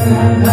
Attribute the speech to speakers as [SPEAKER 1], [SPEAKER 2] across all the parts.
[SPEAKER 1] Oh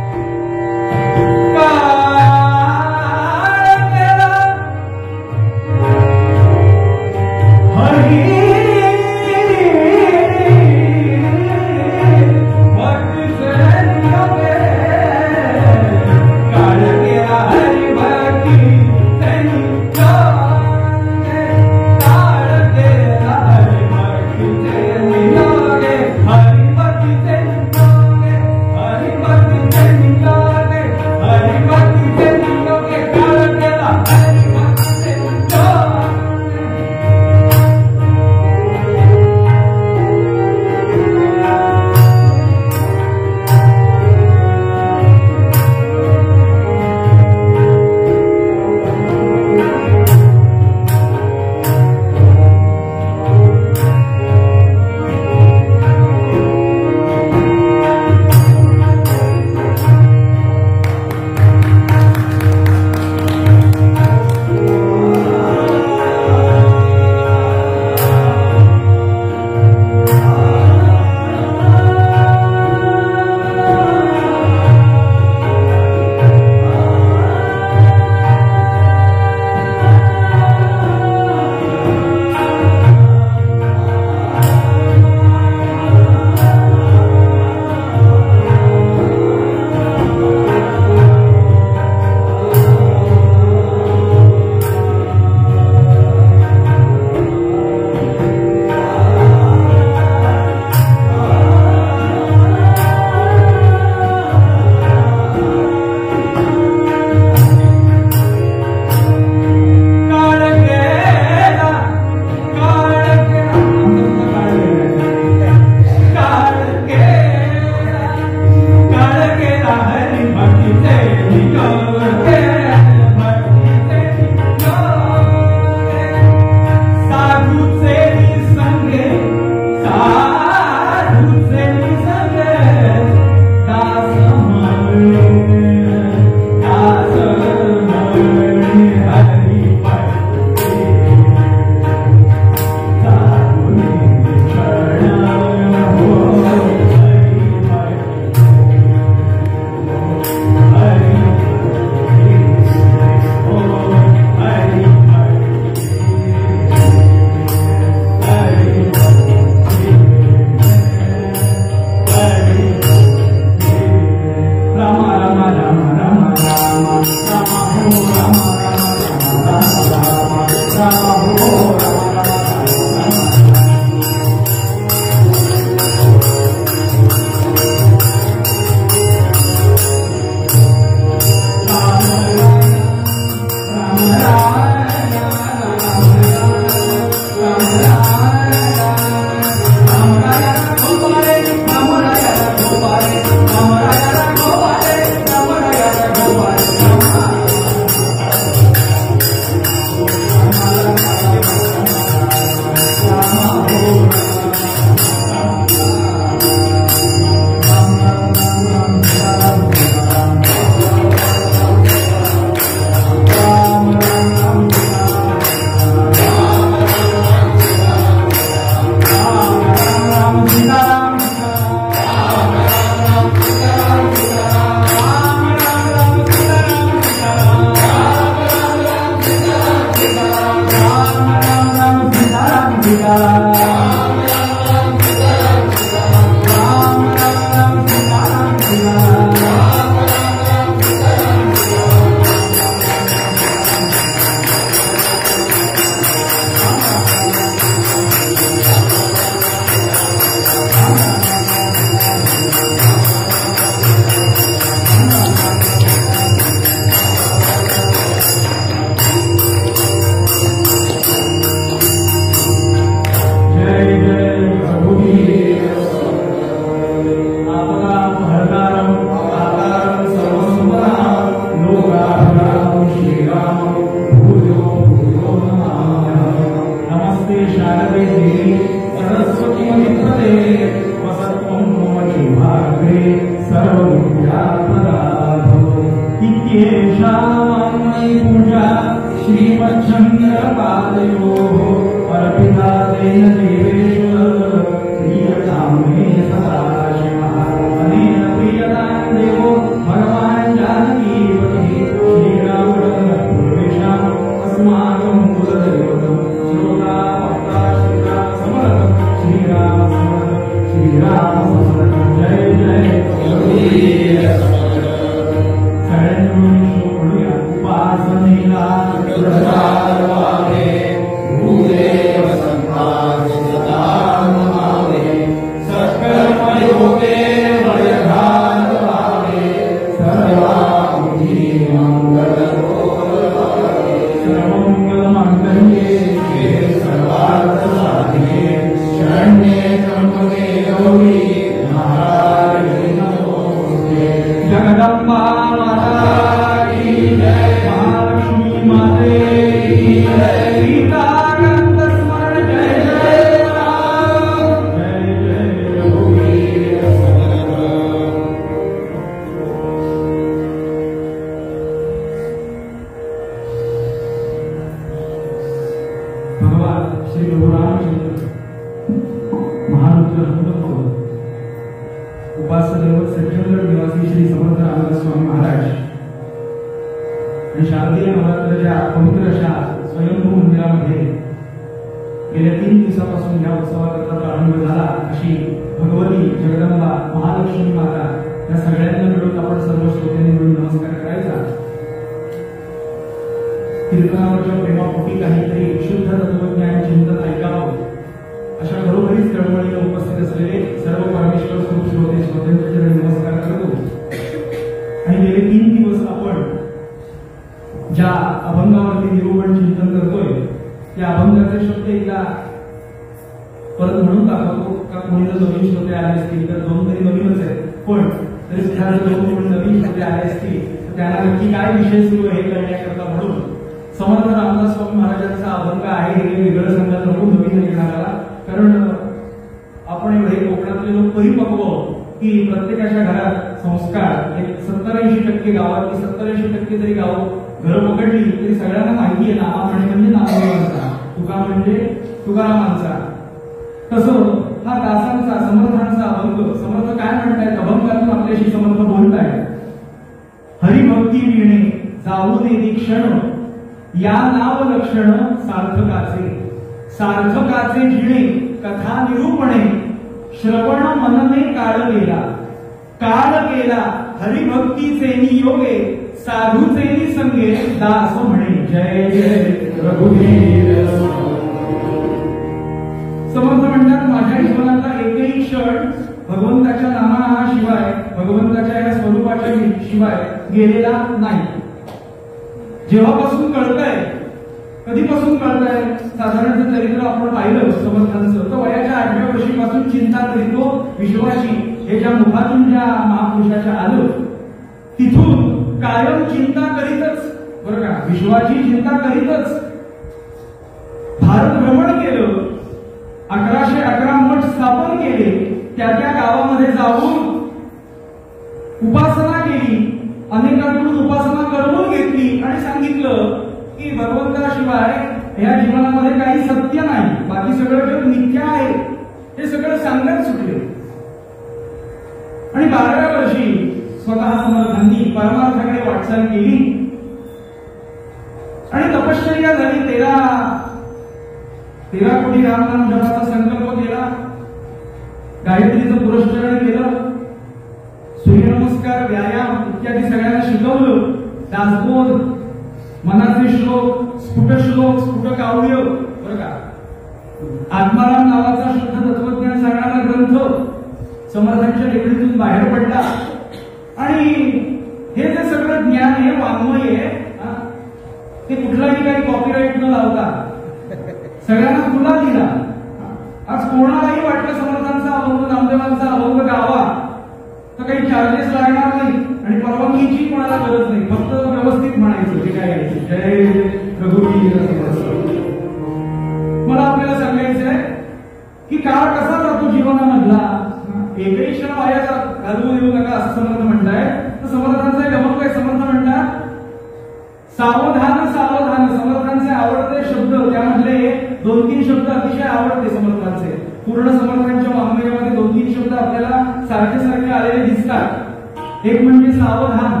[SPEAKER 1] सावधान सावधान समर्थांचे आवडते शब्द, त्यामधले 2-3 शब्द अतिशय आवडते समर्थांचे. पूर्ण समर्थांच्या वाङ्मयामध्ये 2-3 शब्द आपल्याला सारखे सारखे आलेले दिसतात. एक म्हणजे सावधान,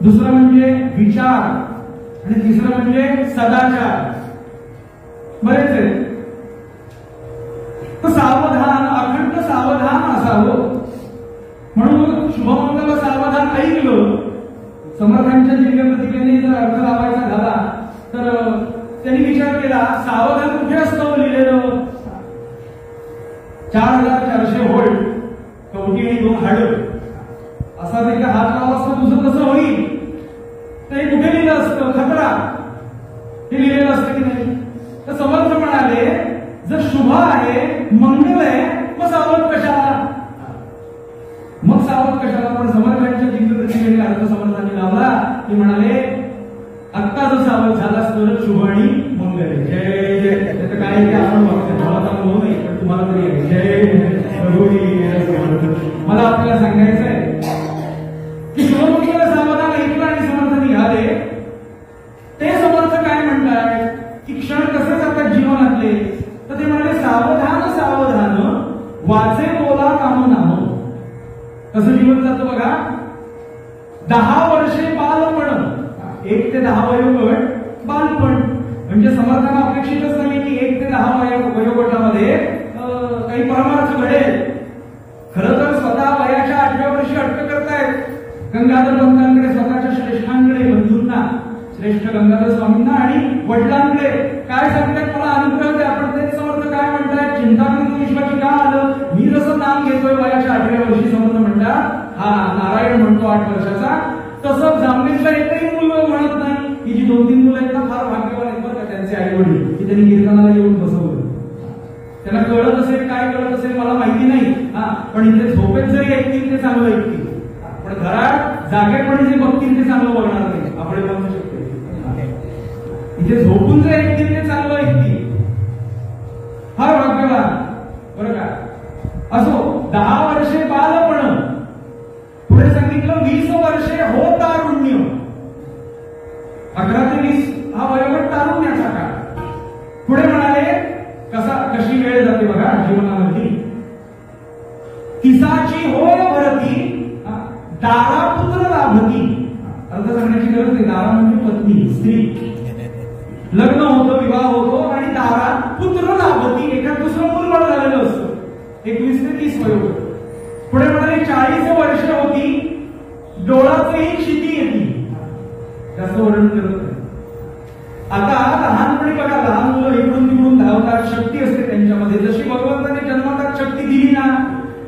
[SPEAKER 1] दुसरं म्हणजे विचार, आणि तिसरं म्हणजे सदाचार. बरेच आहे. तर सावधान, अखंड सावधान असावं म्हणून शुभमंगल सावधान ऐकलं. समर्थांच्या दिव्य प्रतिकेने जर अर्थ लावायचा झाला तर त्यांनी विचार केला, सावधान कुठे असतं लिहिलेलं? 4400 व्होल्ट, कवटी आणि 2 हाडं असा जर का हात लावा असतं तुझं कसं होईल? तर हे कुठे लिहिलं असतं? खतरा हे लिहिलेलं असतं की नाही? तर समर्थ म्हणाले, जर शुभ आहे, मंगल आहे, मग सावध कशाला? मग सावध कशाला? पण समर्थांच्या दिव्य प्रतिकेने अर्थ समर्थांनी लावला की म्हणाले, आत्ता जर सावध झाला तर शुभ आणि मंगल आहे. जय जय. त्याचं काय ते आपण बघतो, मला तर अनुभव नाही, पण तुम्हाला तरी आहे. जय मला आपल्याला सांगायचं आहे की शुभमंगल सावधान ऐकलं आणि समर्थ निघाले. ते समर्थ काय म्हणतात की क्षण कसे जातात जीवनातले? तर ते म्हणाले, सावधान सावधान वाचे बोला काम नाम. कसं जीवन जातं बघा. 10 वर्षे बालपण, 1 ते 10 वयोगट बालपण. म्हणजे समर्थांना अपेक्षितच नाही की 1 ते 10 वयोगटामध्ये काही परमार्थ घडेल. खरं तर स्वतः वयाच्या 8व्या वर्षी अटक करतायत गंगाधर पंतांकडे, स्वतःच्या श्रेष्ठांकडे, बंधूंना, श्रेष्ठ गंगाधर स्वामींना आणि वडिलांकडे. काय सांगतायत, मला अनुग्रह द्या. पण तेच समर्थ काय म्हणतायत, चिंता करून विश्वाची का आलं? मी जसं नाम घेतोय वयाच्या 8व्या वर्षी, समर्थ म्हणतात, हा नारायण म्हणतो 8 वर्षाचा, तसं जामनेरला एकही मुलं म्हणत नाही. ही जी 2-3 मुलं आहेत ना, फार भाग्यवान आहेत बरं का त्यांचे आई वडील, की त्यांनी कीर्तनाला येऊन बसवलं. त्यांना कळत असेल, काय कळत असेल मला माहिती नाही, पण इथे झोपेत जरी ऐकतील ते चांगलं ऐकतील, पण घरात जागेपणी जे बघतील ते चांगलं बघणार नाही. आपण बघू शकतो इथे झोपून जर ऐकतील ते चांगलं ऐकतील. फार भाग्यवान बरं का. असो, 10 वर्षे बालपण, पुढे सांगितलं 20 वर्षे हो तारुण्य. 11 ते 20 हा वयोगट तारुण्याचा काळ. पुढे म्हणाले, कशी वेळ जाते बघा जीवनामध्ये. 30ची होय भरती, दारा पुत्र लाभती. अर्थ सांगण्याची गरज नाही. दारा म्हणजे पत्नी, स्त्री. लग्न होतं, विवाह होतो आणि दारा पुत्र लाभती, एका दुसरं मुलबाळ झालेलं असतं. 21 ते 30 वयोगट. पुढे म्हणाले 40 वर्ष होती, डोळाचेही क्षिती येते. जास्त वर्णन करत नाही. आता लहानपणी बघा, लहान मुलं इकडून तिकडून धावतात, शक्ती असते त्यांच्यामध्ये. जशी भगवंताने जन्मात शक्ती दिली ना,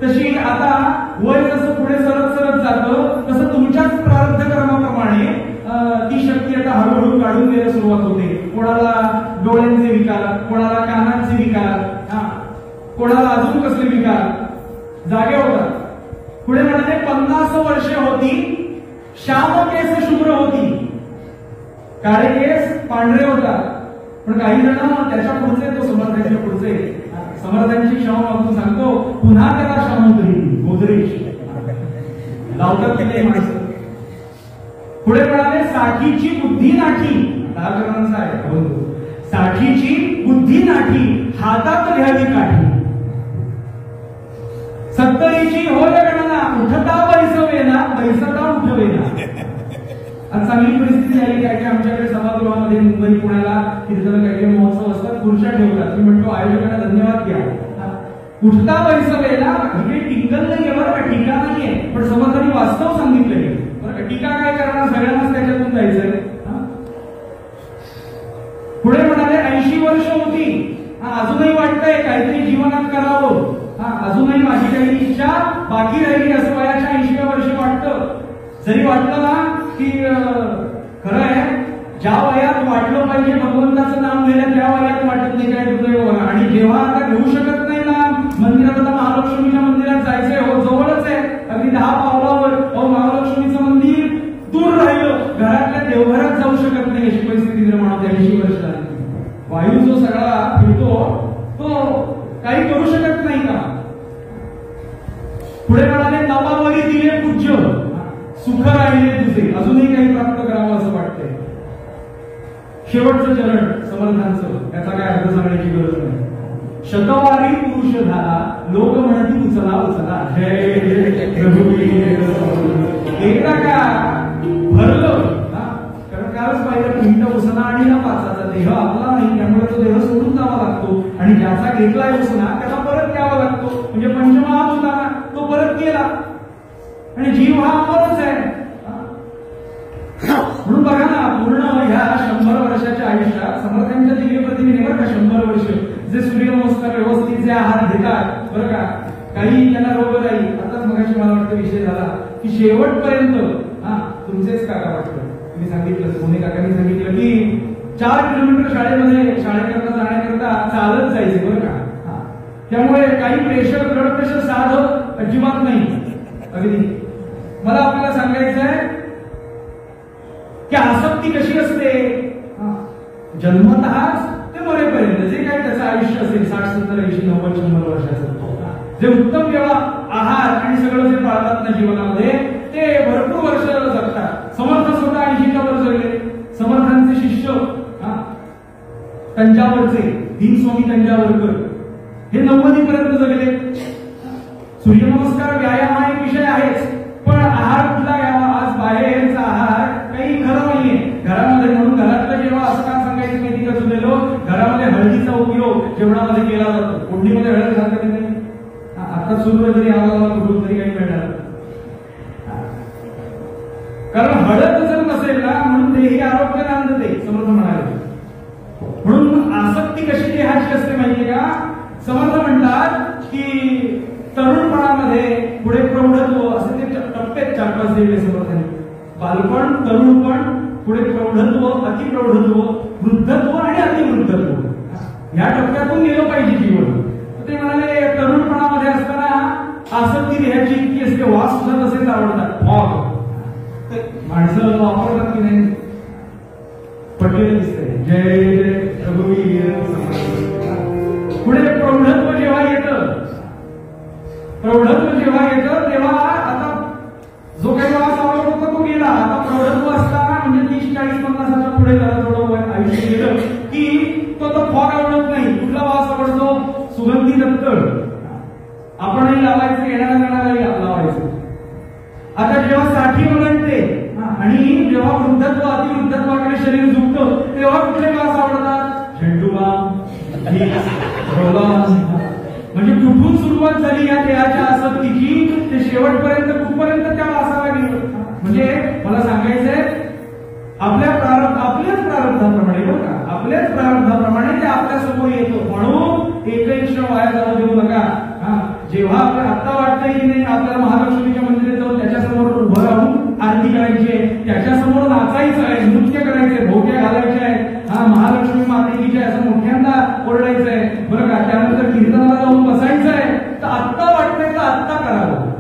[SPEAKER 1] तशी आता वय जसं पुढे सरत सरत जातं, तसं तुमच्याच प्रारब्ध कर्माप्रमाणे ती शक्ती आता हळूहळू काढून द्यायला सुरुवात होते. कोणाला डोळ्यांचे विकार, कोणाला कानांचे विकार, कोणाला अजून कसले विकार जागे होतात. पुढे म्हणाले 50 वर्षे होती, श्याम केस शुभ्र होती. काळे केस पांढरे होतात. पण काही जण त्याच्या पुढचे, तो समर्थांच्या पुढचे, समर्थांची क्षमा मागून सांगतो, पुन्हा त्याला क्षमोदरी गोदरेश लावतात ते माणसं. पुढे म्हणाले, साठीची बुद्धी नाठी. 10 चरणांचा आहे. साठीची बुद्धी नाठी, हातात घ्यावी काठी. 70ची होय गणना, उठता बैसवेना, बैसता उठवेना. आज चांगली परिस्थिती झाली काय की आमच्याकडे सभागृहामध्ये मुंबई पुण्याला कीर्तन काही महोत्सव असतात, खुर्च्या ठेवतात. मी म्हणतो आयोजकांना धन्यवाद द्या. उठता बैसवेला हे टिंगल नाही बरं का, टीका नाहीये, पण समर्थांनी वास्तव सांगितलंय बरं का. टीका काय करणार, सगळ्यांनाच त्याच्यातून जायचंय. पुढे म्हणाले 80 वर्ष होती, अजूनही वाटतंय काहीतरी जीवनात करावं, अजूनही माझी काही इच्छा बाकी राहिली असं वयाच्या 80व्या वर्षी वाटतं. जरी वाटलं ना की खरं आहे, ज्या वयात वाटलं पाहिजे भगवंताचं नाम घेणं त्या वयात वाटत नाही, काय दुर्दैव. आणि जेव्हा आता घेऊ शकत नाही ना, मंदिरात आता महालक्ष्मीच्या मंदिरात जायचंय, हो जवळच आहे, अगदी 10 पावलावर. महालक्ष्मीचं मंदिर दूर राहिलं, घरातल्या देवघरात जाऊ शकत नाही अशी परिस्थिती निर्माण होते. 80 वर्षाला वायू जो सगळा फिरतो तो काही करू शकत नाही का. पुढे म्हणाले, नवावरी दिले पूज्य, सुख राहिले तुझे, अजूनही काही प्राप्त करावं असं वाटतंय. शेवटचं चरण समर्थांचं, याचा काय अर्थ सांगण्याची गरज नाही. शतवारी पुरुष झाला, लोक म्हणती उचला उचला, जय जय रघुवीर. एकदा का भरलं, कारण कालच पाहिलं मिनिट उसना आणि हा पाचाचा देह आपला नाही, त्यामुळे तो देह सोडून जावा लागतो आणि ज्याचा घेतलाय उसना त्याला परत घ्यावा लागतो. म्हणजे पंचमहाभूताना तो परत गेला आणि जीव हा अमरच आहे. म्हणून बघा ना, पूर्ण ह्या 100 वर्षाच्या आयुष्यात समर्थांच्या दिव्य प्रतिमेने बरं का 100 वर्ष जे सूर्यनमस्कार व्यवस्थित जे आहार घेतात बरं का, काही त्यांना रोग नाही. आताच मगाशी मला वाटतं विषय झाला की शेवटपर्यंत तुमचेच काका वाटतं, तुम्ही सांगितलं, सोने काकांनी सांगितलं की 4 किलोमीटर शाळेकरता जाण्याकरता चालत जायचे बरं का. त्यामुळे काही प्रेशर, ब्लड प्रेशर साधं अजिबात नाही. अगदी मला आपल्याला सांगायचं आहे की आसक्ती कशी असते, जन्मतःच ते मरेपर्यंत जे काही त्याचं आयुष्य असेल 60, 70, 80, 90, 100 वर्षाचं, जे उत्तम जेव्हा आहार आणि सगळं जे पाळतात ना जीवनामध्ये, ते भरपूर वर्ष जगतात. समर्थ स्वतः 80च्या वर जगले. समर्थांचे शिष्य तंजावरचे दीन स्वामी तंजावरकर हे 90 पर्यंत जगले. सूर्यनमस्कार व्यायाम हा एक विषय आहेच, पण आहार कुठला घ्यावा, आज बाहेरचा आहार काही खरं नाहीये. घरामध्ये म्हणून घरातलं जेव्हा असं का सांगायचं माहिती का तुझेलो, घरामध्ये हळदीचा उपयोग जेवणामध्ये केला जातो. फोडणीमध्ये हळद घालता नाही, आता सुरू जरी आवाजाला कुठून तरी काही मिळणार, कारण हळद जर नसेल ना म्हणून तेही आरोग्य नांदते समर्थ म्हणाले. म्हणून आसक्ती कशी देहाची असते माहितीये का, समर्थ म्हणतात की तरुणपणामध्ये पुढे प्रौढत्व असे ते टप्पे 4-5 दिले समर्थांनी. बालपण, तरुणपण, पुढे प्रौढत्व, अतिप्रौढत्व, वृद्धत्व आणि अतिवृद्धत्व, या टप्प्यातून गेलं पाहिजे जीवन. ते म्हणाले तरुणपणामध्ये असताना आसक्ती देहाची इतकी असते, वास सुद्धा तसेच आवडतात. माणसं वापरतात की नाही, पटलेलं दिसतंय. जय जय रघुवीर. पुढे प्रौढत्व जेव्हा येतं तेव्हा आता जो काही वास आवडत होता तो गेला. आता प्रौढत्व असताना म्हणजे 30, 40, 50च्या पुढे जरा थोडं आयुष्य गेलं की तो फॉग आवडत नाही. कुठला वास आवडतो, सुगंधी दत्तळ. आपणही लावायचं, येणाऱ्यालाही लावायचं. आता जेव्हा 60 ओलांडते आणि जेव्हा वृद्धत्व, अतिवृद्धत्वाकडे शरीर झुकतं, तेव्हा कुठले वास आवडतात, झेंडूबाम, म्हणजे कुठून सुरुवात झाली या देहाच्या आसक्तीची ते शेवटपर्यंत कुठपर्यंत त्या वासाला गेलं. म्हणजे मला सांगायचंय आपल्याच प्रारब्धाप्रमाणे बरं का, आपल्याच प्रारब्धाप्रमाणे ते आपल्या समोर येतं. म्हणून एकही क्षण वाया जाऊ देऊ नका. जेव्हा आपल्याला आता वाटतंय की नाही आपल्याला महालक्ष्मीच्या मंदिरात जाऊन त्याच्यासमोर उभं राहून आरती करायची आहे, त्याच्यासमोर नाचायचं आहे, नृत्य करायचंय, भोग्या घालायच्या आहेत, महालक्ष्मी मातेची असं मोठ्यांदा ओरडायचं आहे बरं का, त्यानंतर कीर्तनाला जाऊन बसायचं आहे, तर आत्ता वाटतंय तर आत्ता करावं.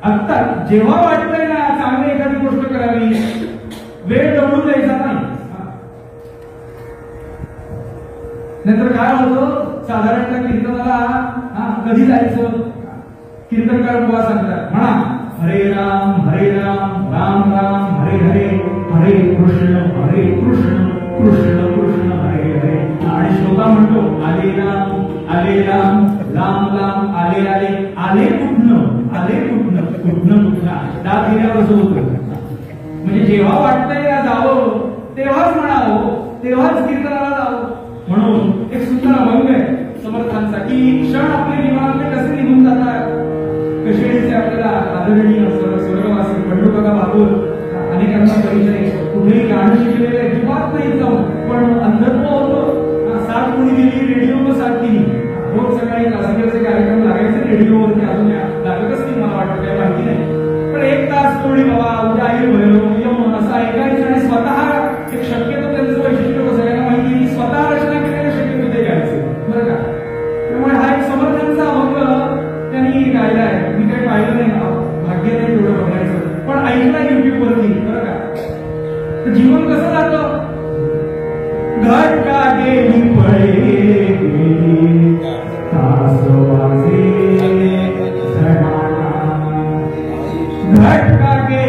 [SPEAKER 1] आत्ता जेव्हा वाटतंय ना चांगली एखादी गोष्ट करावी, वेळ दवडू द्यायचा नाही. नाहीतर काय होतं, साधारणतः कीर्तनाला कधी जायचं, कीर्तनकार बुवा सांगतात म्हणा हरे राम राम राम हरे हरे, हरे कृष्ण कृष्ण कृष्ण हरे हरे. आणि श्रोता म्हणतो आले राम लांब लांब आले आले आले कुठनं दात गिऱ्यावर असं होतं. म्हणजे जेव्हा वाटतंय ना जावं तेव्हाच म्हणावं, तेव्हाच कीर्तनाला जावं. म्हणून एक सुंदर अभंग आहे समर्थांचा की क्षण आपल्या जीवनातले कसे निघून जातात. कशेळीचे आपल्याला आदरणीय स्वर्गवासी पंडुकाका बाबूल अनेकांना परिचय, कुठेही गाणं शिकलेलं अजिबात नाही जाऊन, पण अंधत्व होतं. 7 कोणी दिली, रेडिओ 7 दिली. रोज सकाळी क्लासिकलचे कार्यक्रम लागायचे रेडिओवरती, अजून लागतच नाही मला वाटतं, काही माहिती नाही. पण 1 तास थोडी बाबा उद्या आई भैरव यमन असं ऐकायचं आणि स्वतः एक शक्यतो त्यांचं वैशिष्ट्य सगळ्यांना माहिती, स्वतः रचना केलेलं शक्यतो ते गायचं बरं का. त्यामुळे हा एक समर्थांचा अभंग त्यांनी गायला आहे. मी काही पाहिलं नाही, भाग्य नाही एवढं बघायचं, पण ऐकलं युट्यूब वरती बरं का. तर जीवन कसं जातं, घटका गेली पळे तास वाजे घटका गेली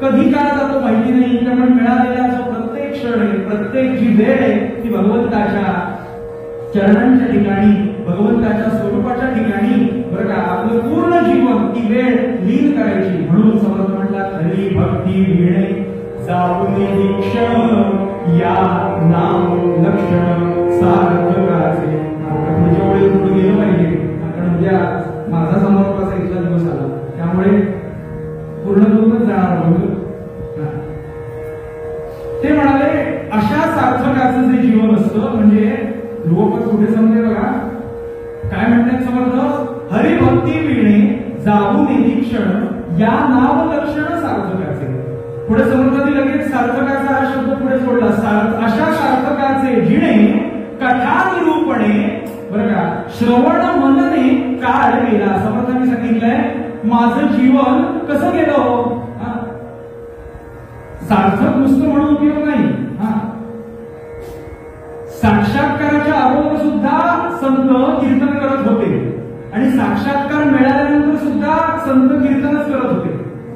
[SPEAKER 1] कधी काळ जातो माहिती नाही, त्यामुळे मिळालेला जो प्रत्येक क्षण आहे, प्रत्येक जी वेळ आहे ती भगवंताच्या चरणांच्या ठिकाणी, भगवंताच्या स्वरूपाच्या ठिकाणी बरं का आपलं पूर्ण जीवन ती वेळ लीन करायची. म्हणून समर्थ म्हटला हरी भक्ती विणे जाऊन क्षण या नाम लक्षण सार्थकाचे. म्हणजे वेळी पुढे गेलं पाहिजे, कारण उद्या माझा समर्पाचा इथला दिवस आला, त्यामुळे पूर्ण करूनच जाणार होतं. ते म्हणाले अशा सार्थकाचं जे जीवन असतं, म्हणजे ध्रुवपद कुठे समजले बघा काय म्हणतात समर्थ, हरिभक्ती विणे जाऊन क्षण या नाम लक्षण सार्थकाचे. पुढे समर्थांनी लगेच सार्थकाचा हा शब्द पुढे सोडला. अशा सार्थकाचे जिणे कथा निरूपणे बरं का श्रवण मनने काळ गेला. समर्थांनी सांगितलंय माझं जीवन कसं गेलं हो. सार्थक नुसतं म्हणून उपयोग नाही. साक्षात्काराच्या अगोदर सुद्धा संत कीर्तन करत होते आणि साक्षात्कार मिळाल्यानंतर सुद्धा संत कीर्तनच करत होते.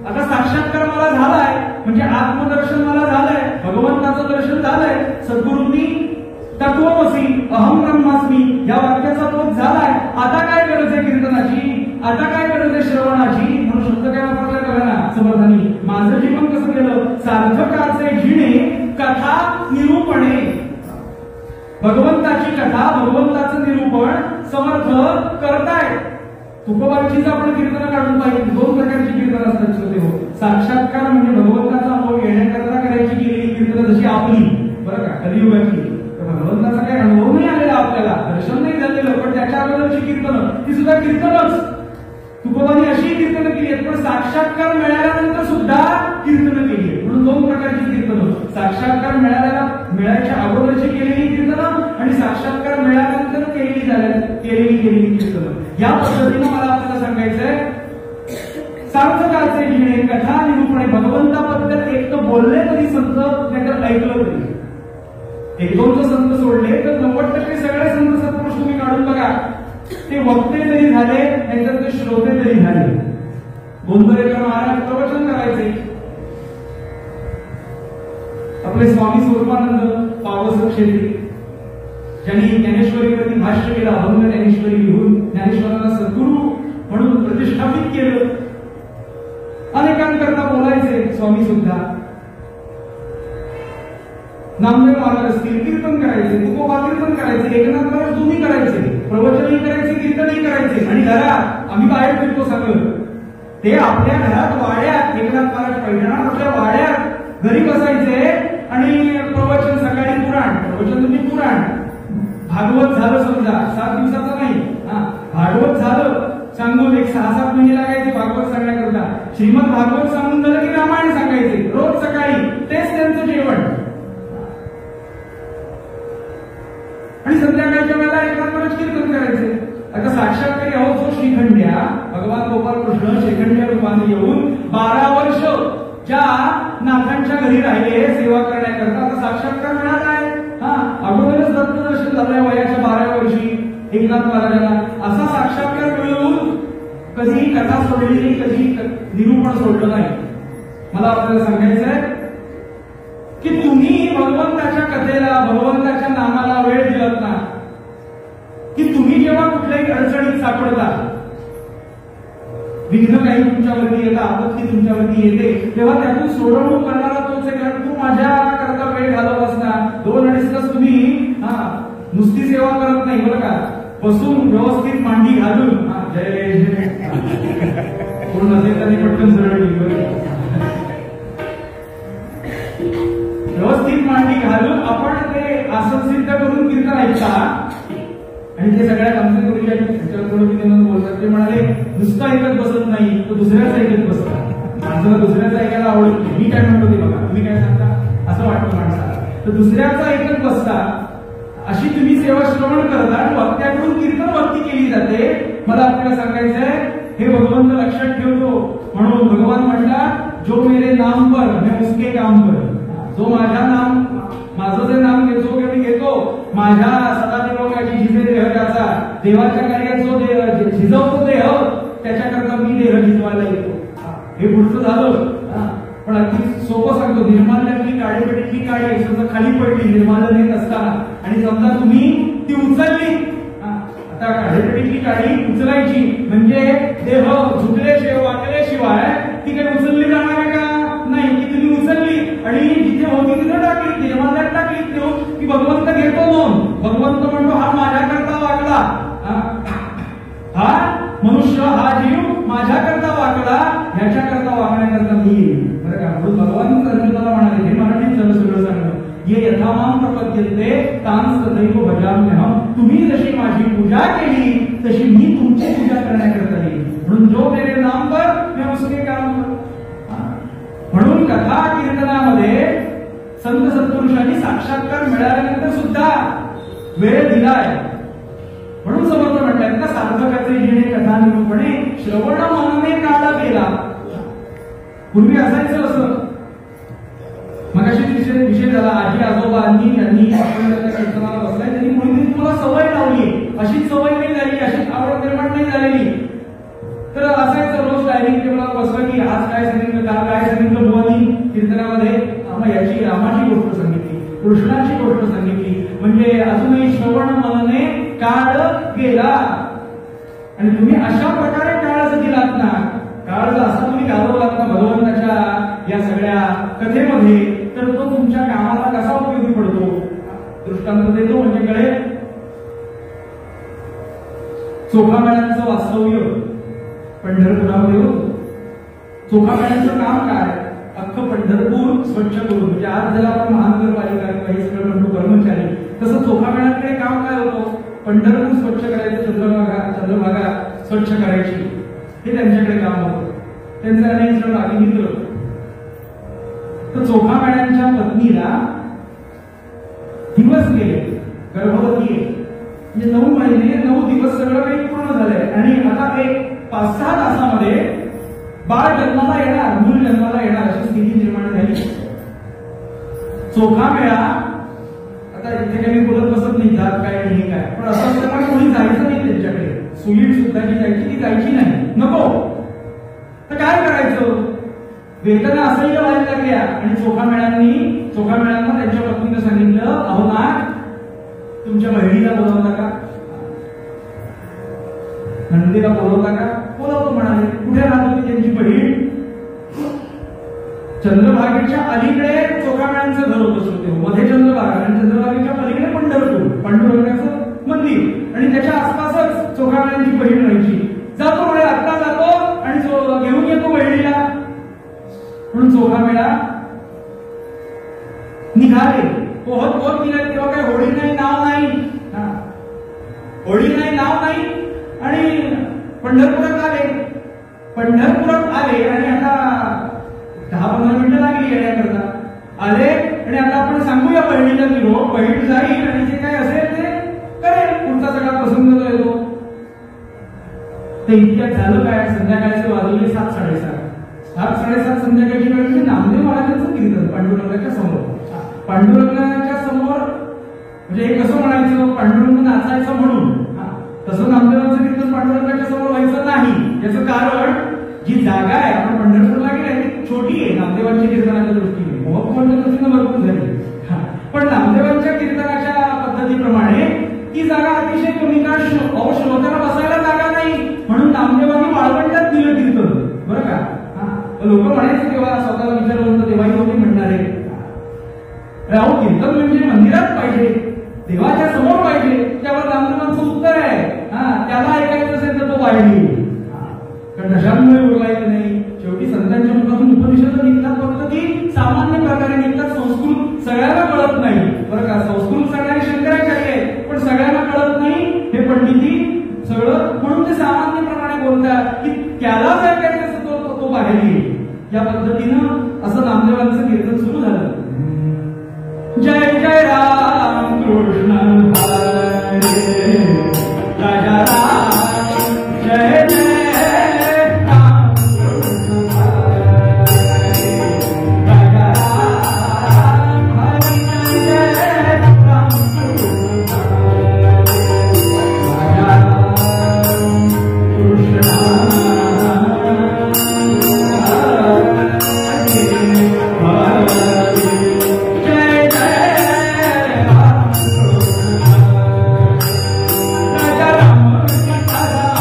[SPEAKER 1] आता साक्षात्कार मला झालाय म्हणजे आत्मदर्शन मला झालंय, भगवंताचं दर्शन झालंय, सद्गुरूंनी तत्वमसी अहम ब्रह्मास्मी या वाक्याचा बोध झालाय. आता काय गरज आहे कीर्तनाची, आता काय गरज आहे श्रवणाची. म्हणून शब्द काय वापरलाय बघा ना समर्थांनी, माझं जीवन कसं गेलं. सार्थकाचे जिणे कथा निरूपणे, भगवंताची कथा भगवंताचं निरूपण समर्थ करतायत. तुकोबांचीच आपण कीर्तन काढून पाहिजे. दोन प्रकारची कीर्तन असतात श्रोते हो. साक्षात्कार म्हणजे भगवंताचा अनुभव येण्याकरता करायची केलेली कीर्तन जशी आपली बरं का कलियुगाची, भगवंताचा काही अनुभव नाही आलेला आपल्याला, दर्शन नाही झालेलं, पण त्याच्या अगोदरची कीर्तन ती सुद्धा कीर्तनच. तुकोबांनी अशी कीर्तन केली आहेत, पण साक्षात्कार मिळाल्यानंतर सुद्धा कीर्तन केली आहे. म्हणून दोन प्रकारची कीर्तन, साक्षात्कार मिळायच्या अगोदरची केलेली कीर्तन आणि साक्षात्कार मिळाल्यानंतर केलेली कीर्तन. या पद्धतीनं मला आपल्याला सांगायचंय सार्थकाचे जिणे कथा निरूपणे, भगवंताबद्दल एक तर बोलले तरी संत नाहीतर ऐकलं तरी. एक दोन संत सोडले तर 90% सगळे संत सत्पुरुष तुम्ही काढून बघा, ते वक्ते तरी झाले नाहीतर ते श्रोते तरी झाले. गोंधळेकर महाराज प्रवचन करायचे, आपले स्वामी स्वरूपानंद पावस क्षेत्री ज्यांनी ज्ञानेश्वरीवरती भाष्य केलं, अभंग ज्ञानेश्वरी लिहून ज्ञानेश्वरांना सद्गुरू म्हणून स्वामी सुद्धा नामदेव महाराज असतील, कीर्तन करायचे, तुकोबा कीर्तन करायचे, एकनाथ महाराज तुम्ही करायचे, प्रवचनही करायचे, कीर्तनही करायचे. आणि घरात आम्ही बाहेर फिरतो सगळं ते आपल्या घरात वाड्यात, एकनाथ महाराज पैठणात आपल्या वाड्यात घरी बसायचे आणि प्रवचन सकाळी पुराण, प्रवचन म्हणजे पुराण, भागवत झालं समजा 7 दिवसाचं नाही, भागवत झालं सांगून एक 6-7 महिने लागायचे भागवत सांगण्याकरता. श्रीमद भागवत सांगून झालं की रामायण सांगायचे रोज सकाळी, तेच त्यांचं जेवण. आणि संध्याकाळच्या वेळेला एकनाथ महाराज कीर्तन करायचे. आता साक्षात्कारी आहोत जो श्रीखंड्या भगवान गोपाल कृष्ण श्रीखंड्या रूपाने येऊन 12 वर्ष ज्या नाथांच्या घरी राहिले सेवा करण्याकरता, आता साक्षात्कार मिळाला आहे. अगोदरच दत्तदर्शन झालंय वयाच्या 12व्या वर्षी एकनाथ महाराजांना. असा साक्षात्कार मिळवून कधीही कथा सोडली नाही, कधी निरूपण सोडलं नाही. मला आपल्याला सांगायचं आहे की तुम्ही भगवंताच्या कथेला, भगवंताच्या नामाला वेळ दिलात ना, की तुम्ही जेव्हा कुठल्याही अडचणीत सापडता, विघ्न काही तुमच्यावरती येतात, आपत्ती तुमच्यावरती येते, तेव्हा त्यातून सोडवणूक करणारा तोच आहे. कारण तू माझ्या करता वेळ घालवलास ना, 2-2.5 तास तुम्ही नुसती सेवा करत नाही बरं का, बसून व्यवस्थित मांडी घालून जय जय कोण नसेल त्यांनी पटकन सरळ व्यवस्थित मांडी घालून आपण ते आसन सिद्ध करून कीर्तन ऐकता. आणि ते सगळ्या आमचे गुरुजी बोलतात, ते म्हणाले नुसतं ऐकत बसत नाही, तो दुसऱ्याच ऐकत बसतात. माणसाला दुसऱ्याचं ऐकायला आवडत नाही. मी काय म्हणतो ते बघा, तुम्ही काय सांगता असं वाटतं माणसाला, तर दुसऱ्याचं ऐकत बसता. अशी तुम्ही सेवा श्रवण करता आणि वक्त्याकडून कीर्तन भक्ती केली जाते. मला आपल्याला सांगायचंय हे भगवंत लक्षात ठेवतो. म्हणून भगवान म्हटला जो मेरे नाम पर मैं उसके काम पर, जो माझं जे नाम घेतो मी घेतो, माझ्या सदादेवाची जिथे देह त्याचा, देवाच्या कार्यात जो झिजवतो देह त्याच्याकरता मी देह झिजवायला येतो. हे पुढचं झालं. पण अगदी सोपं सांगतो, निर्माल्यातली काळीपेटीतली काळी समजा खाली पडली निर्मालन येत असताना, आणि समजा तुम्ही ती उचलली, आता काळीपेटीतली काळी उचलायची म्हणजे देह झुकल्याशिवाय वाकल्याशिवाय ती काही उचलली जाणार आहे का? नाही. की तुम्ही उचलली आणि जिथे होती तिथे टाकली, निर्माल्यात टाकली देऊन, की भगवंत घेतो नोंद. भगवंत म्हणतो हा माझ्याकरता वाकला, हा मनुष्य हा जीव माझ्याकरता वाकला, ह्याच्याकरता वाकण्याकरता मी येईल बरं का. म्हणून भगवान अर्जुनाला म्हणाले, हे मराठीत झालं सगळं सांगणं, ये यथामाम प्रपद्यन्ते तांस तथैव भजाम्यहम. तुम्ही जशी माझी पूजा केली तशी मी तुमची पूजा करण्याकरता येईल. म्हणून जो मेरे नाम पर मैं उसके काम कर. म्हणून कथा कीर्तनामध्ये संत सत्पुरुषांनी साक्षात्कार मिळाल्यानंतर सुद्धा वेळ दिलाय. म्हणून समर्थ म्हणतात ना, सार्थकाचे जिणे कथा निरूपणे श्रवण मनने काळ गेला. पूर्वी असायचं असं, मगाशी विषय झाला, आजी आजोबांनी यांनी आपण कीर्तनाला बसलाय, त्यांनी मुलींनी तुम्हाला सवय लावली, अशीच सवय नाही झाली, अशीच आवड निर्माण नाही झालेली. तर असायचं रोज डायनिंग टेबलवर बसलं की आज काय सांगितलं, काल काय सांगितलं बुवानी कीर्तनामध्ये, याची रामाची गोष्ट सांगितली, कृष्णाची गोष्ट सांगितली. म्हणजे अजूनही श्रवण मनने काळ गेला. आणि तुम्ही अशा प्रकारे काळ जर दिलात ना, काळ जर असा तुम्ही घालवलात ना भगवंताच्या या सगळ्या कथेमध्ये, तर तो तुमच्या कामाला कसा उपयोगी पडतो दृष्टांत देतो. म्हणजे कळेल. चोखामेळ्यांचं वास्तव्य पंढरपुरामध्ये होतं. चोखामेळ्यांचं काम काय, अख्खं पंढरपूर स्वच्छ करून, म्हणजे आज ज्याला आपण महानगरपालिका काही सगळं म्हणतो कर्मचारी, तसं चोखामेळ्यांकडे काम काय होतं, पंढरपूर स्वच्छ करायचं, चंद्रभागा स्वच्छ करायची, हे त्यांच्याकडे काम होतं. त्यांचे अनेक जण आधी मित्र. तर चोखामेळ्यांच्या पत्नीला दिवस गेले, गर्भवती आहे, म्हणजे 9 महिने 9 दिवस सगळं काही पूर्ण झालंय. आणि आता एक 5-6 तासामध्ये बाळ जन्माला येणार, मूल जन्माला येणार, अशी स्थिती निर्माण झाली. चोखामेळा, आता इथे काही बोलत बसत नाही जात काय नाही काय, पण असं असताना कोणी जायचं नाही त्यांच्याकडे. सुईट सुद्धा जी जायची ती जायची नाही, नको. तर काय करायचं, वेदना असह्य व्हायला लागल्या. आणि चोखामेळ्यांना त्यांच्या पत्नीनं सांगितलं, अहो ना तुमच्या बहिणीला बोलावता का, नंदीला बोलवता का? बोलावतो म्हणाले. कुठे राहत होती त्यांची बहीण, चंद्रभागेच्या अलीकडे चोखामेळांचं घर होतं श्रोते, मध्ये चंद्रभागा आणि चंद्रभागेच्या पलीकडे पंढरपूर, पांडुरंगाचं मंदिर आणि त्याच्या आसपासच चोखामेळांची बहीण राहायची. जातो म्हणे आत्ता जातो आणि घेऊन येतो बहिणीला म्हणून चोखामेळा निघाले. पोहत पोहत निघाले तेव्हा काही होडी नाही, नाव नाही, होडी नाही, नाव नाही आणि पंढरपुरात आले. पंढरपुरात आले आणि आता 10-15 मिनिटं लागली येण्याकरता. आले आणि आता आपण सांगूया बहिणीला की हो बहीण जाईल आणि जे काय असेल ते करेल, पुढचा सगळा प्रसंग जो येतो. ते इतक्यात झालं काय, संध्याकाळचे वाजवले 7-7:30 संध्याकाळची वेळ म्हणजे नामदेव महाराजांचं कीर्तन पांडुरंगाच्या समोर. पांडुरंगाच्या समोर म्हणजे हे कसं म्हणायचं, पांडुरंग नाचायचं म्हणून तसं नामदेवांचं कीर्तन पांडुरंगाच्या समोर व्हायचं नाही. याचं कारण जी जागा आहे, आपण पंढरपूरला गेली ती छोटी आहे नामदेवांच्या कीर्तनाच्या दृष्टीने, मोहकमच्या दृष्टीने भरपूर झाली. पण नामदेवांच्या कीर्तनाच्या पद्धतीप्रमाणे ती जागा अतिशय कमी का श्रोत्याला बसायला जागा नाही म्हणून नामदेवांनी वाळवंटात दिलं कीर्तन. बरं का, लोक म्हणायचे तेव्हा स्वतःला विचारलं तेव्हाही होते म्हणणारे राहू कीर्तन म्हणजे मंदिरात पाहिजे, देवाच्या समोर पाहिजे. त्यावर नामदेवांचं उत्तर आहे त्याला ऐकायचं असेल तर तो वाढली, कारण कशामुळे उरलायचं नाही. शेवटी संतांच्या मुखातून उपनिषद निघतात, फक्त ती सामान्य प्रकारे निघतात. संस्कृत सगळ्यांना कळत नाही बरं का, संस्कृत सगळ्यांनी शंकराचार्य आहे पण सगळ्यांना कळत नाही हे पंडिती सगळं, म्हणून ते सामान्य प्रमाणे बोलतात की त्यालाच ऐकायचं तो बाहेर येईल. या पद्धतीनं असं नामदेवांचं कीर्तन सुरू झालं. जय जय राम कृष्ण हरे राजा राम, जय जय राम कृष्ण हरे राजा राम, हरे जय राम कृष्ण हरे राजा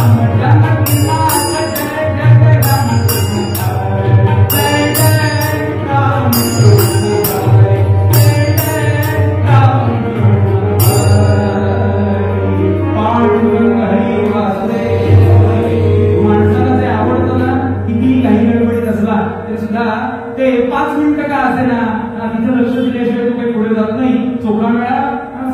[SPEAKER 1] राम कृष्ण ते 5 मिनिटं का असे ना तिथं लक्ष दिल्याशिवाय तू काही पुढे जात नाही. चोखामेळा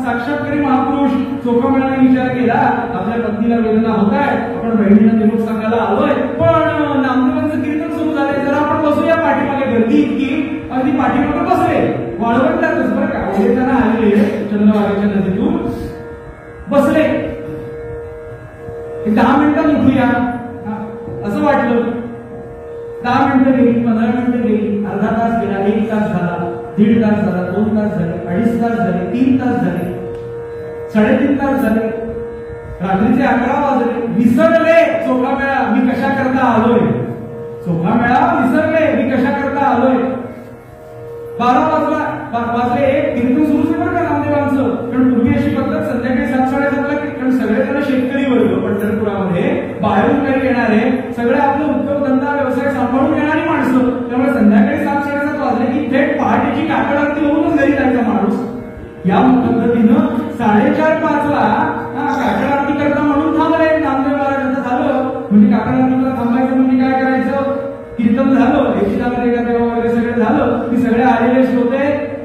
[SPEAKER 1] साक्षात्कारी महापुरुष चोखामेळाने विचार केला आपल्या पत्नीला वेदना होत आहे, आपण बहिणीला निरोप सांगायला आलोय पण नामदेवांचं कीर्तन सुरू झालंय, जरा आपण बसूया पाठीमागे. गर्दी इतकी अगदी पाठीमागे बसले वाळवंटातच बरं का, ओढेताना आलेले चंद्रभागेच्या नदीतून बसले. 10 मिनिटात उठूया असं वाटलं. 10 मिनिटं गेली, 15 मिनिटं गेली, अर्धा तास गेला, 1 तास झाला, 1.5 तास झाला, 2 तास झाले, 2.5 तास झाले, 3 तास झाले, 3.5 तास झाले, रात्रीचे 11 वाजले. विसरले चोखामेळा मी कशा करता आलोय, चोखामेळा विसरले मी कशा करता आलोय. 12 वाजले, एक कीर्तन सुरू बरं का नामदेवांचं, कारण पूर्वी अशी पद्धत संध्याकाळी 7-7:30 कारण सगळे जण शेतकरी वर्ग पंढरपुरामध्ये बाहेरून काही येणारे सगळे आपलं उद्योगधंदा व्यवसाय सांभाळून येणारी माणसं, त्यामुळे संध्याकाळी 7-7:30 वाजले की थेट पहाटेची काकड आरती होऊनच घरी जायचा माणूस. या पद्धतीनं 4:30-5 ला काकड आरती करता म्हणून थांबले. नामदेव महाराजांचं झालं म्हणजे काकड आरतीला थांबायचं म्हणजे काय करायचं, कीर्तन झालं, एकशिदामध्ये देवा वगैरे सगळं झालं की सगळे आलेले श्रोते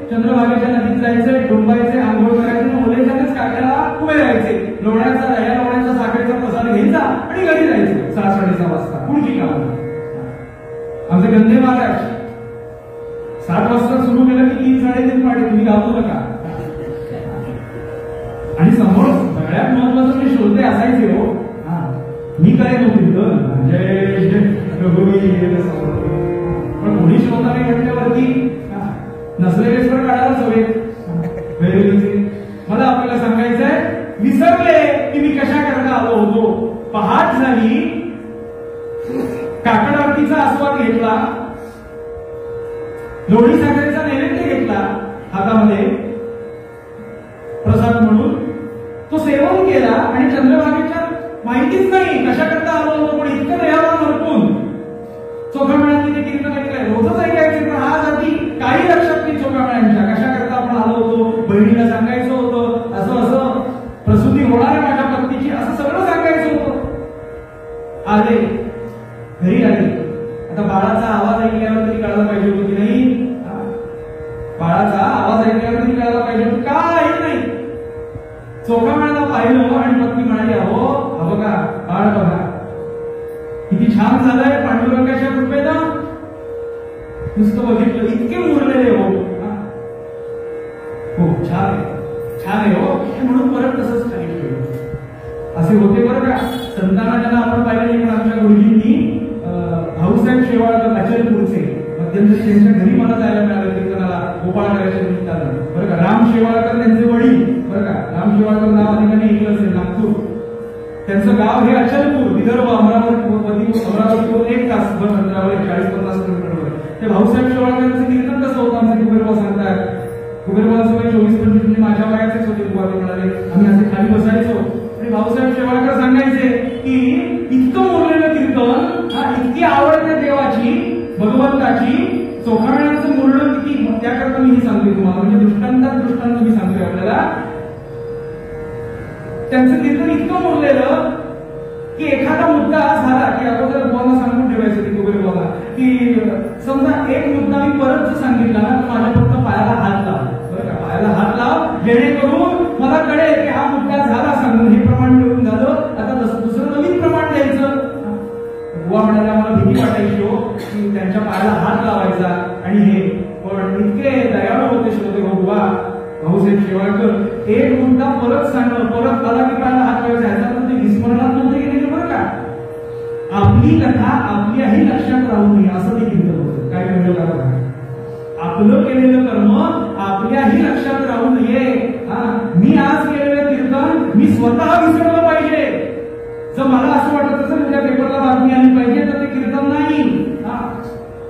[SPEAKER 1] चंद्रभागेच्या नदीत जायचे, डोंबायचे, आंघोळ करायचे, ओलेच्यानेच काकड्याला उभे राहायचे. लोण्याचा दह्या लोण्याचा साखरेचा प्रसाद घ्यायचा आणि घरी जायचे 6-6:30 वाजता. पुढची कामं आमचे गंधे महाराज 7 वाजता सुरू केलं की 3-3:30 पाठी तुम्ही गावतो नका. आणि समोर सगळ्यात महत्वाचं म्हणजे श्रोते असायचे हो. मी काय नव्हती जय जय पण कोणी श्रोता नाही म्हटल्यावरती नसलेले स्वर काढायला हवे. मला आपल्याला सांगायचंय विसरले की मी कशा करता आलो होतो. पहाट झाली, काकड आरतीचा आस्वाद घेतला, लोणी साखरेचा नैवेद्य घेतला हातामध्ये प्रसाद म्हणून, तो सेवन केला आणि चंद्रभागेच्या माहितीच नाही कशा करता आलो होतो पण इतकं दयावान हरपून चोखामेळात तिने कीर्तन ऐकलंय. रोजच ऐकायचे पण आज आले, घरी आले. आता बाळाचा आवाज ऐकल्यावर तरी कळायला पाहिजे होतं की नाही? बाळाचा आवाज ऐकल्यावर तरी कळायला पाहिजे होतं. काही नाही. चोखामेळाला पाहिलं आणि पत्नी म्हणाली, अहो बघा बाळ बघा किती छान झालंय पांडुरंगाच्या कृपेनं. नुसतं बघितलं इतके मुरलेले हो. खूप छान आहे, छान आहे हो म्हणून परत तसंच खाली ठेवलं. असे होते बरं का संतांना. ज्यांना आपण पाहिलं नाही, पण आमच्या गुरुजींनी भाऊसाहेब शेवाळकर अचलपूरचे मध्यंतरी त्यांच्या घरी मला जायला मिळालं कीर्तनाला गोपाळ करायच्या निमित्तानं बरं का. राम शेवाळकर त्यांचे वडील बरं का. राम शेवाळकर नाव अनेकांनी ऐकलं असेल. नागपूर त्यांचं गाव हे अचलपूर, विदर्भ, अमरावतीवर 1 तासभर अंतरावर 40-50 किलोमीटरवर. ते भाऊसाहेब शेवाळकरांचं कीर्तन कसं होतं आमचे कुबेरभाऊ सांगतात. कुबेरभाऊचं वय 24-25 माझ्या वयाचेच होते. तुम्हाला म्हणाले आम्ही असे खाली बसायचो आणि भाऊसाहेब शेवाळकर सांगायचे की इतकं मुरलेलं कीर्तन, इतकी आवड त्या देवाची भगवंताची, चोखामेळ्याचं मुरलं किती. त्याकरता मी हे सांगते तुम्हाला, म्हणजे दृष्टांत मी सांगतोय आपल्याला. त्यांचं कीर्तन इतकं मुरलेलं की एखादा मुद्दा झाला की अगोदर बुवांना सांगून ठेवायचं की कुबेरबाबा की समजा एक मुद्दा मी परत जर सांगितला ना तर माझ्या फक्त पायाला हात लाव बरं का. पायाला हात लाव जेणेकरून मला कळेल की हा मुद्दा झाला सांगून. हे प्रमाण मिळून झालं. आता दुसरं नवीन प्रमाण द्यायचं. बुवा म्हणायला मला भीती वाटायची हो की त्यांच्या पायाला हात लावायचा. आणि हे पण इतके दयाळू होते श्रोते हो बुवा भाऊसाहेब शेवाळकर. एक मुद्दा परत सांगणं, परत आला की पायाला हात लावायचा, ह्याचा ते विस्मरणात नव्हते गेले बरं का. आपली कथा आपल्याही लक्षात राहू नये असं ते कीर्तन होतं. काय म्हणलं का? आपलं केलेलं कर्म आपल्याही लक्षात राहू नये. मी आज केलेलं कीर्तन मी स्वतः विसरलं पाहिजे. जर मला असं वाटत असेल उद्या पेपरला बातमी आली पाहिजे तर ते कीर्तन नाही.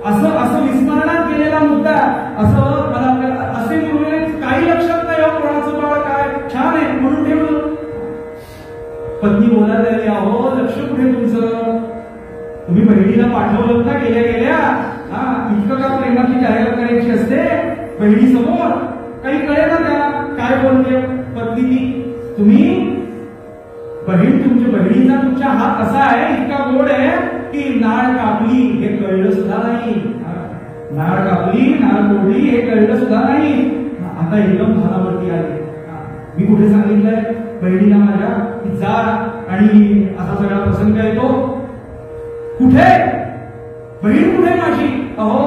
[SPEAKER 1] असं विस्मरणात गेलेला मुद्दा असं मला असे मुरले काही लक्षात नाही. कोणाचं बाळ काय छान आहे म्हणून ठेवलं. पत्नी बोलायला अहो लक्ष कुठे तुमचं? तुम्ही बहिणीला पाठवलं ना गेल्या गेल्या. इतकं का प्रेमाची जाहिरात करायची असते बहिणी समोर? काही कळे ना त्या काय बोलते पत्नी ती. तुम्ही बहीण तुमच्या बहिणीचा तुमच्या हात असा आहे इतका गोड आहे की नाळ कापली हे कळलं सुद्धा नाही. नाळ कापली नाळ तोडली हे कळलं सुद्धा नाही. आता एकदम भानावरती आले. मी कुठे सांगितलंय बहिणीला माझ्या की जा आणि असा सगळा प्रसंग येतो. कुठे बहीण कुठे माझी? अहो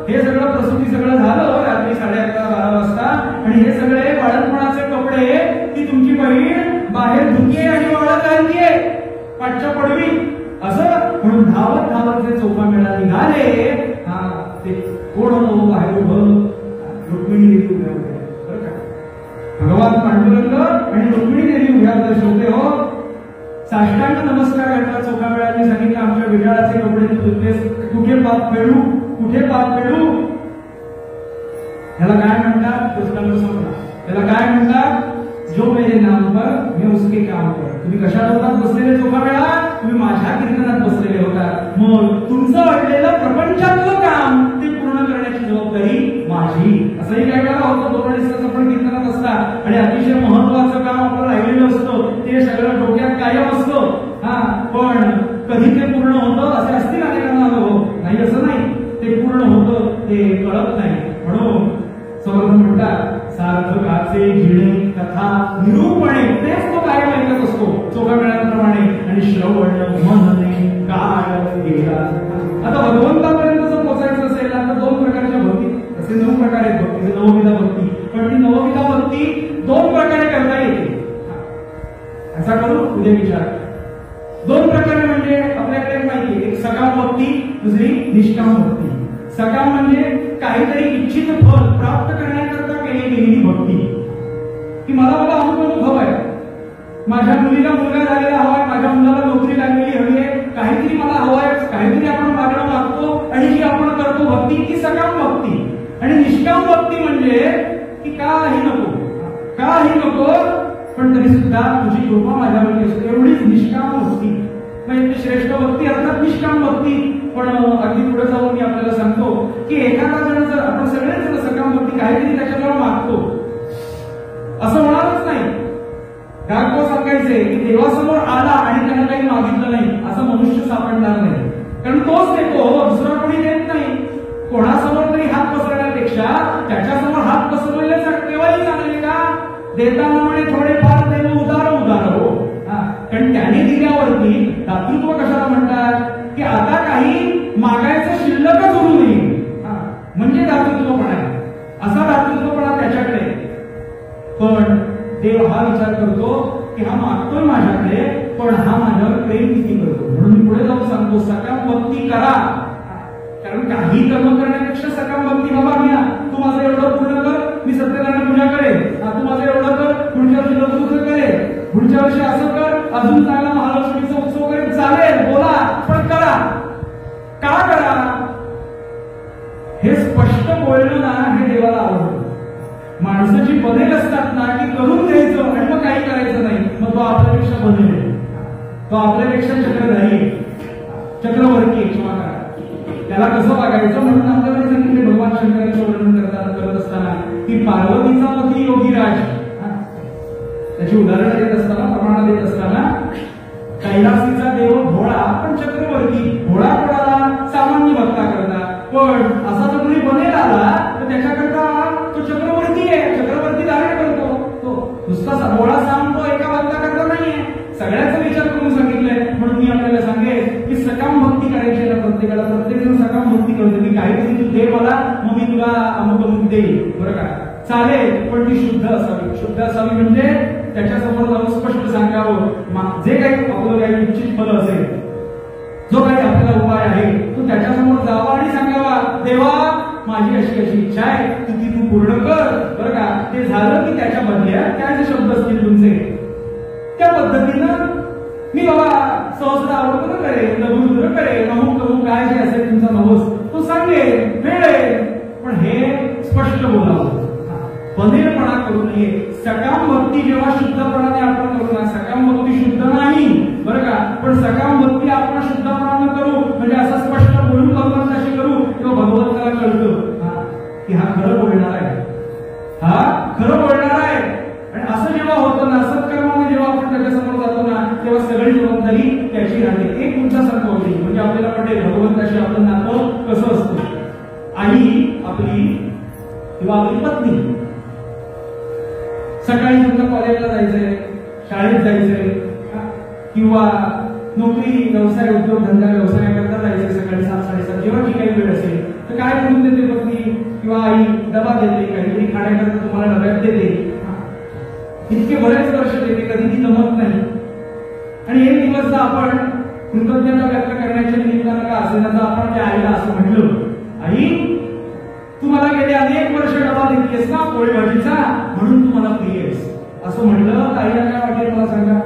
[SPEAKER 1] हे सगळं प्रसूती सगळं झालं रात्री 11:30-12 वाजता आणि हे सगळे बाळणपणाचे कपडे ती तुमची बहीण बाहेर धुतीये आणि वाळत घालतीये पाठच्या पडवी असं म्हणून धावत धावत ते चोखामेळा निघाले. ते कोण होतो बाहेर उभं? रुक्मिणी देवी उभ्या होत्या बरं का. भगवान पांडुरंग आणि रुक्मिणी देवी उभ्या होत्या श्रोते हो. साष्टांग नमस्कार घातला चोखामेळ्यांनी सांगितलं आमच्या विडाळाचे कपडे धुतलेस कुठे पाप फेडू कुठे पाप फेडू. ह्याला काय म्हणतात? दृष्टांत समजा. त्याला काय म्हणतात? जो मेरे नाम पर मैं उसके काम कर. तुम्ही कशात होतात बसलेले चोखामेळा? तुम्ही माझ्या कीर्तनात बसलेले होता. मग तुमचं वाटलेलं प्रपंचातलं काम ते पूर्ण करण्याची जबाबदारी माझी. असंही काय वेळा होतं 2-2.5 आपण कीर्तनात असतात आणि अतिशय महत्वाचं काम आपलं राहिलेलं असतं ते सगळं डोक्यात कायम असतं. पण कधी ते पूर्ण होतं असे असतील अनेकांना अनुभव नाही असं नाही. ते पूर्ण होतं ते कळत नाही. म्हणून समर्थ म्हणतात सार्थकाचे जिणे कथा निरूपणे तेच तो कायम ऐकत असतो चोखामेळ्यांप्रमाणे. आणि श्रवण मनने काळ गेला. आता भगवंतापर्यंत जर पोहोचायचं असेल तर 2 प्रकारच्या भक्ती असे 9 प्रकार आहेत भक्तीचे. नवविधा भक्ती. पण ती नवविधा भक्ती 2 प्रकारे करता येते. असा करू उद्या विचार. 2 प्रकारे म्हणजे आपल्याकडे माहिती एक सकाम भक्ती दुसरी निष्काम भक्ती. सकाम म्हणजे काहीतरी इच्छित फल प्राप्त करण्याकरता केली गेलेली भक्ती की मला अमुक हवंय, माझ्या मुलीला मुलगा झालेला हवाय, माझ्या मुलाला नोकरी लागलेली हवी आहे, काहीतरी मला हवंय, काहीतरी आपण मागणं मागतो आणि जी आपण करतो भक्ती ती सकाम भक्ती. आणि निष्काम भक्ती म्हणजे की काही नको पण तरी सुद्धा तुझी कृपा माझ्यावरती असते एवढीच निष्काम भक्ती. म्हणजे श्रेष्ठ भक्ती अर्थात निष्काम भक्ती. पण अगदी पुढे जाऊन मी आपल्याला सांगतो की एखादा जण जर आपण सगळेच जण सकाम भक्ती काहीतरी त्याच्याजवळ मागतो असं होणारच नाही. गागो सांगायचे की देवासमोर आला आणि त्यानं काही मागितलं नाही असं मनुष्य सापडला तोच देतो, दुसरा कोणी देत नाही. कोणासमोर तरी हात पसरण्यापेक्षा त्याच्यासमोर हात पसरलेले केव्हाही चांगले का? देताना म्हणे थोडेफार देव उदार उदार हो. कारण त्याने दिल्यावरती दातृत्व कशाला म्हणतात की आता काही मागायचं शिल्लकच उरू नये, म्हणजे दातृत्वपणा आहे. असा दातृत्वपणा त्याच्याकडे. पण देव हा विचार करतो की हा मागतोय माझ्याकडे, पण हा माझ्यावर प्रेम किती करतो. म्हणून मी पुढे जाऊन सांगतो सकाम भक्ती करा. कारण काही कर्म करण्यापेक्षा सकाम भक्ती बाबा घ्या. तू माझं एवढं पूर्ण कर, मी सत्यनारायण पूजा करेन. तू माझं एवढं कर, पुढच्या वर्षी लग्न करेन, पुढच्या वर्षी असं कर, अजून चांगला महालक्ष्मीचा उत्सव करेन. चालेल, बोला, पण करा. का करा हे स्पष्ट बोलणं ना, हे देवाला आवडतं. माणसाची बनेल असतात ना की करून द्यायचं आणि मग काही करायचं नाही. मग तो आपल्यापेक्षा बनेल, तो आपल्यापेक्षा चक्रधारी, चक्रवर्ती क्षमा करा. त्याला कसं वागायचं म्हणून आपल्याला सांगितले भगवान शंकरांचं वर्णन करत असताना की पार्वतीचा पती योगीराज, त्याची उदाहरणं देत असताना, प्रमाण देत असताना कैलासीचा देव भोळा पण चक्रवर्ती. भोळा कोणाला? सामान्य भक्ता करता. पण असा जर कोणी बनेल आला तर त्याच्याकरता तो चक्रवर्ती आहे, चक्रवर्ती धारण करतो. तो नुसता भोळा सांगतो, एका भक्ता करता नाहीये, सगळ्याचा विचार करून सांगितलंय. म्हणून मी आपल्याला सांगेन की सकाम भक्ती करायची ना प्रत्येकाला. प्रत्येक जण सकाम भक्ती करतो की काहीतरी तू दे मला, मग मी तुला अमुक अमुक देईल, बरं का? चालेल, पण ती शुद्ध असावी. शुद्ध असावी म्हणजे त्याच्यासमोर जाऊन स्पष्ट सांगावं जे काही आपलं काही निश्चित फल असेल, जो काही आपल्याला उपाय आहे, तो त्याच्यासमोर जावा आणि सांगावा देवा माझी अशी अशी इच्छा आहे, ती तू पूर्ण कर, बरं का? ते झालं की त्याच्या बदल्यात काय जे शब्द असतील तुमचे त्या पद्धतीनं मी बाबा सहस्र आवडतं करेन, लघुरुद्र करेन, अमुक अमुक काय जे असेल तुमचा नवस तो सांगेन, मिळेल. पण हे स्पष्ट बोलावं, बंधेरपणा करू नये. सकाम भक्ती जेव्हा शुद्धपणाने आपण करू ना, सकाम भक्ती शुद्ध नाही, बरं का? पण सकाम भक्ती आपण शुद्धपणाने करू म्हणजे असं स्पष्ट बोलून भगवंताशी करू तेव्हा भगवंताला कळतं की हा खरं बोलणार आहे, हा खरं बोलणार आहे. आणि असं जेव्हा होतं ना, सत्कर्माने जेव्हा आपण त्याच्यासमोर जातो ना, तेव्हा सगळी जबाबदारी त्याची राहते. एक मुद्दा सांगतो म्हणजे आपल्याला वाटेल भगवंताशी आपलं नातं कसं असतं. आई आपली किंवा आपली पत्नी, सकाळी समजा कॉलेजला जायचंय, शाळेत जायचंय, किंवा नोकरी व्यवसाय उद्योगधंदा व्यवसायाकरता जायचंय, सकाळी 7-7:30 जेव्हा जी काही वेळ असेल तर काय करून देते पत्नी किंवा आई? डबा देते, काहीतरी खाण्याकरता तुम्हाला डब्यात देते. इतके बरेच वर्ष देते, कधी ती जमत नाही. आणि एक दिवस आपण कृतज्ञता व्यक्त करण्याच्या निमित्तानं का असेल तर आपण त्या आईला असं म्हटलं, आई तू मला गेले अनेक वर्ष डबा देतेस ना पोळी भाजीचा, म्हणून तू मला प्रिय आहेस, असं म्हटलं तर आईला काय वाटेल मला सांगा?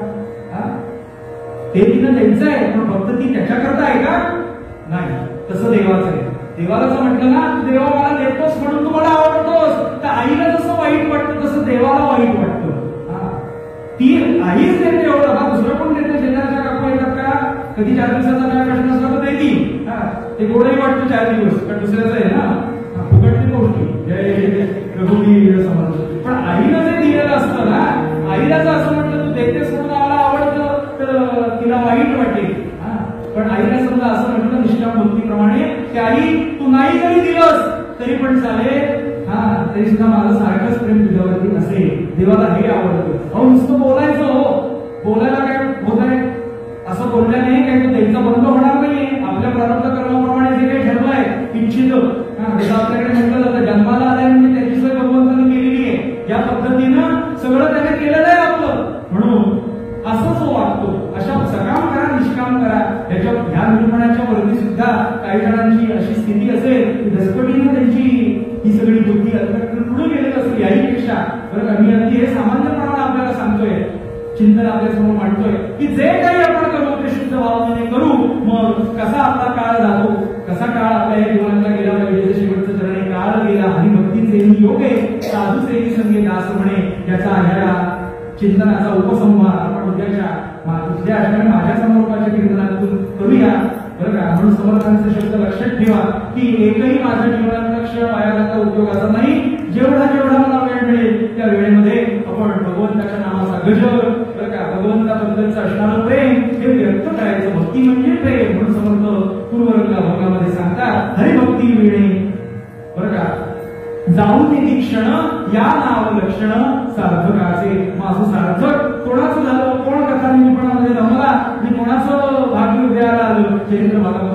[SPEAKER 1] ते तिनं द्यायचं आहे, पण फक्त ती त्याच्याकरता आहे का? नाही, तसं देवाचं आहे. देवाला जर म्हटलं ना तू देवा मला देतोस म्हणून तू मला आवडतोस, तर आईला जसं वाईट वाटतं तसं देवाला वाईट वाटतं. ती आईच देते एवढं, हा दुसरं पण देते. शेजारच्या काकू येतात का, कधी 4 दिवसाचा काय प्रश्न असला तर देती, ते गोडही वाटतं 4 दिवस, कारण दुसऱ्याचं आहे ना, फुकटची गोष्टी. जय रघुवीर समर्थ. पण आईनं जे दिलेलं असतं ना, आईला जर असं म्हटलं तू देतेस म्हणून मला आवडतं तर तिला वाईट वाटेल. पण आईला समजा असं म्हटलं निष्काम भक्तीप्रमाणे की आई तू नाही जरी दिलंस तरी पण चालेल, तरी सुद्धा माझं सारखंच प्रेम तुझ्यावरती असेल. देवाला हे आवडतं. अहो नुसतं बोलायचं, हो बोलायला काय होत आहे? असं बोलल्याने काही तो द्यायचा बंद होणार नाहीये. आपल्या प्रारब्ध कर्माप्रमाणे जे काही ठरलंय इच्छित, जसं आपल्याकडे म्हटलं जातं जन्माला आलाय म्हणजे त्याची सोय भगवंताने केलेली आहे, या पद्धतीनं सगळं त्याने केलेलं आहे आपलं. म्हणून असं जो वागतो अशा सकाम करा, निष्काम करा. ह्या निर्माणाच्या वरती सुद्धा काही जणांची अशी स्थिती असेल की धसपटीनं त्यांची ही सगळी बुद्धी पुढे गेलेली असेल याहीपेक्षा. बरं का, मी अगदी हे सामान्यपणाने आपल्याला सांगतोय, चिंतन आपल्यासमोर मांडतोय की जे काही आपण करू ते शुद्ध भावनेने करू. मग कसा आपला काळ जातो, कसा काळ आपल्या या जीवनातला गेला पाहिजे. शेवटचं चरणे काळ गेला हरिभक्तीचे योगे साधू सेवी संगे दास म्हणे. याचा ह्या चिंतनाचा उपसंहार आपण उद्याच्या माझ्या समोरच्या कीर्तनातून करूया, बरं का? म्हणून समर्थांचे शब्द लक्षात ठेवा की एकही माझ्या जीवनातला क्षण वाया जाता उपयोगाचा नाही. जेवढा मला वेळ मिळेल त्या वेळेमध्ये आपण भगवंताच्या नामाचा गजर, बरं का, भगवंताबद्दलचं असणारं प्रेम हे व्यक्त करायचं. भक्ती म्हणजे प्रेम. म्हणून समर्थ पूर्वरंगा विणे बरं का, जाऊन ते क्षण या नाव लक्षण सार्थकाचे. मग असं सार्थक कोणाचं झालं, कोण कथा निरूपणामध्ये रमला आणि कोणाचं भाग्य उदयाला आलं, चरित्र भागामध्ये